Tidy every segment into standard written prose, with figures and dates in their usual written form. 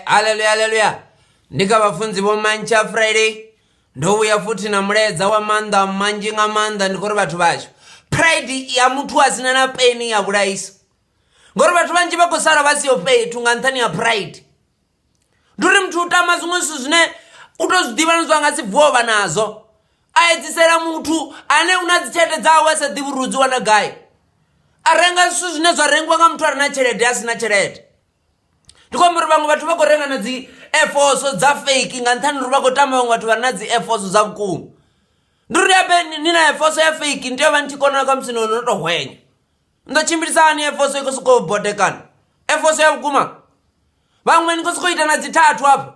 Haleluya haleluya. Ndika vafunzi vomancha Friday ndouya futi na muledza wa manda manji nga manda ndikuri vathu vacho pride ya muthu asina na peni ya kulaisa ngori vathu vanji vakosara vasiyo petu nga nthani ya pride nduri muthu utama zimwe zwithu zwine utozwidiva nizwo anga si bvova nazo aedzisera muthu ane una dzitshelede dzawe asa ḓivhi uri udzi wana gai a renga zwithu zwine zwa rengiwa nga muthu a re na tshelede asina tshelede ndikomba uri vamwe vathu va khou renga na dzi airforce dza fake nga nthani uri va khou tama vamwe vathu va re na dzi airforce dza vhukuma ndi uri abe ni na airforce ya fake ni tea va ni tshi kona ka musi no to hwenya ndo tshimbilisani airforce iko soko bodekana airforce ya vhukuma vamwe ni khou soko ita na dzi thathu hafha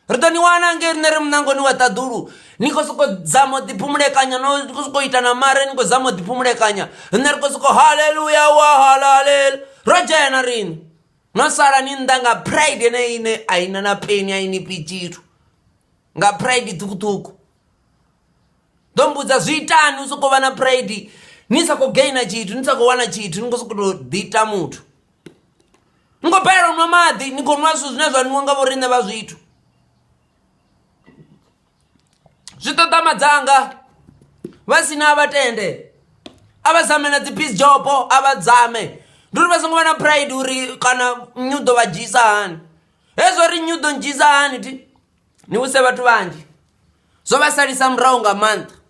ri ḓo ni wana ngei riṋe ri munangoni wa ṱaḓulu ni khou soko dzama u ḓiphumulekanya ni khou soko ita na mare ni khou zama u ḓiphumulekanya riṋe ri khou soko haleluya wa halalela ro dzhena riṋe no sala ni nnḓa nga pride ine a ina na peni a inipi tshithu nga pride ṱhukhuṱhukhu ḓo mbudza zwi itani u sokou vha na pride ni sa khou gaina tshithu ni sa khou wana tshithu ni khou sokou tou ḓiita muthu ni khou balelwa u nwa maḓi ni khou nwa zwithu zwine zwa nwiwa nga vho riṋe vha zwithu zwi ṱoḓa madzanga vha sina vhatende a vha zame na dzi peace jopo a vha dzame ndi uri vha songo vha na pride uri kana nnyi u ḓo vha dzhisa hani hezwo ri nnyi u ḓo ndzhisa hani ti ni vhuse vhathu vhanzhi zwo vha salisa murahu nga maanḓa